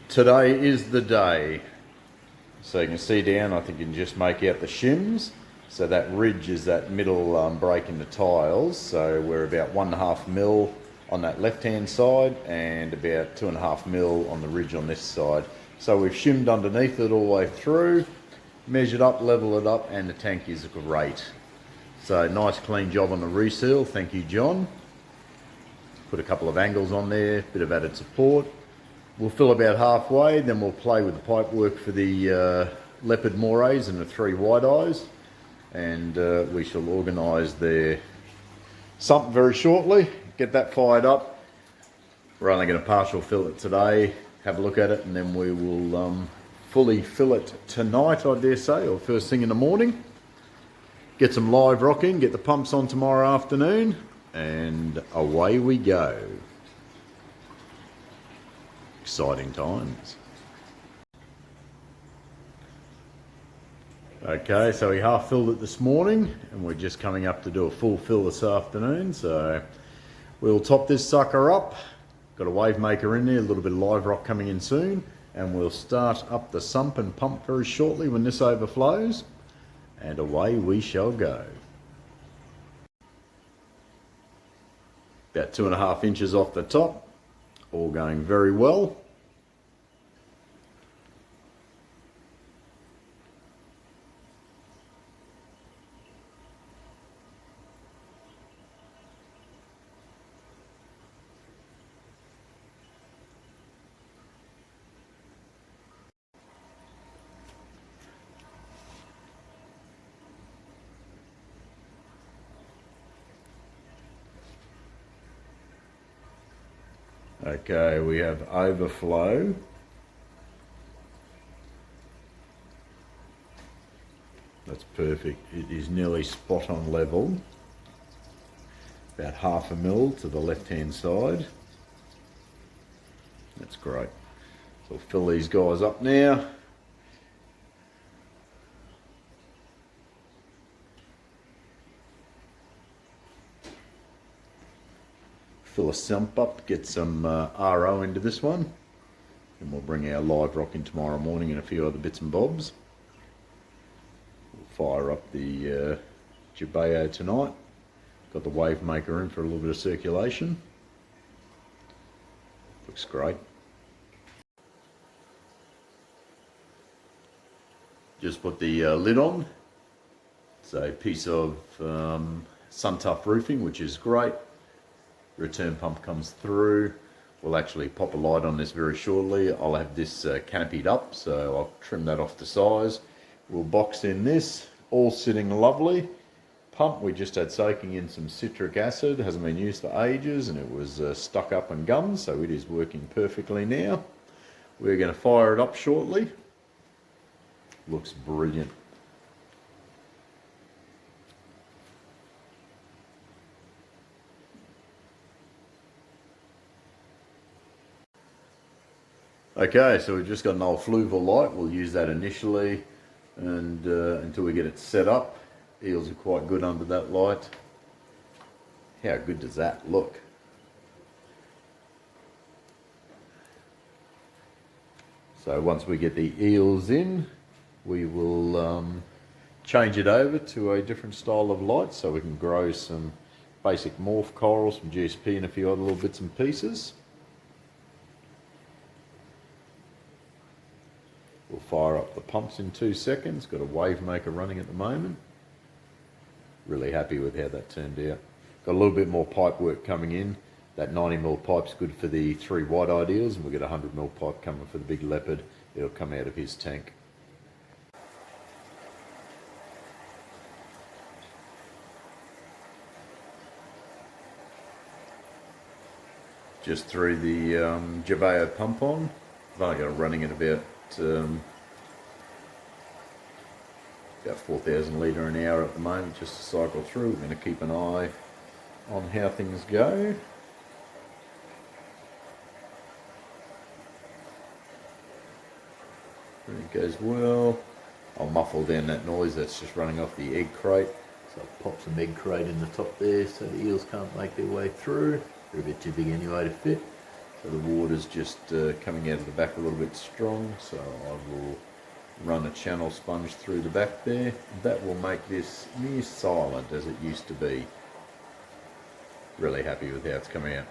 Today is the day. So you can see down, I think you can just make out the shims. So that ridge is that middle break in the tiles. So we're about 1.5 mil on that left hand side and about 2.5 mil on the ridge on this side. So we've shimmed underneath it all the way through, measured up, level it up, and the tank is great. So nice clean job on the reseal, thank you John. Put a couple of angles on there, bit of added support. We'll fill about halfway, then we'll play with the pipe work for the leopard morays and the 3 white eyes, and we shall organise their sump very shortly, get that fired up. We're only going to partial fill it today, have a look at it, and then we will fully fill it tonight, I dare say, or first thing in the morning. Get some live rocking, get the pumps on tomorrow afternoon, and away we go. Exciting times. Okay, so we half filled it this morning and we're just coming up to do a full fill this afternoon. So we'll top this sucker up. Got a wave maker in there, a little bit of live rock coming in soon, and we'll start up the sump and pump very shortly when this overflows, and away we shall go. About 2.5 inches off the top. All going very well. Okay, we have overflow. That's perfect. It is nearly spot on level. About 1/2 mil to the left hand side. That's great. So we'll fill these guys up now. Fill a sump up, get some RO into this one, and we'll bring our live rock in tomorrow morning and a few other bits and bobs. We'll fire up the Jabeo tonight. Got the wave maker in for a little bit of circulation. Looks great. Just put the lid on. It's a piece of sun tough roofing, which is great. Return pump comes through. We'll actually pop a light on this very shortly. I'll have this canopied up, so I'll trim that off to size. We'll box in this, all sitting lovely. Pump we just had soaking in some citric acid, hasn't been used for ages, and it was stuck up and gummed, so it is working perfectly now. We're going to fire it up shortly. Looks brilliant. Okay, so we've just got an old fluval light. We'll use that initially and until we get it set up. Eels are quite good under that light. How good does that look? So once we get the eels in, we will change it over to a different style of light so we can grow some basic morph corals, some GSP and a few other little bits and pieces. We'll fire up the pumps in 2 seconds. Got a wave maker running at the moment. Really happy with how that turned out. Got a little bit more pipe work coming in. That 90mm pipe's good for the 3 white-eyed eels, and we've got a 100mm pipe coming for the big leopard. It'll come out of his tank. Just threw the Jabeo pump on. I've only got it running at about 4,000 litre an hour at the moment, just to cycle through. We're going to keep an eye on how things go. It goes well. I'll muffle down that noise that's just running off the egg crate. So I'll pop some egg crate in the top there so the eels can't make their way through. They're a bit too big anyway to fit. So the water's just coming out of the back a little bit strong, so I will run a channel sponge through the back there. That will make this near silent as it used to be. Really happy with how it's coming out.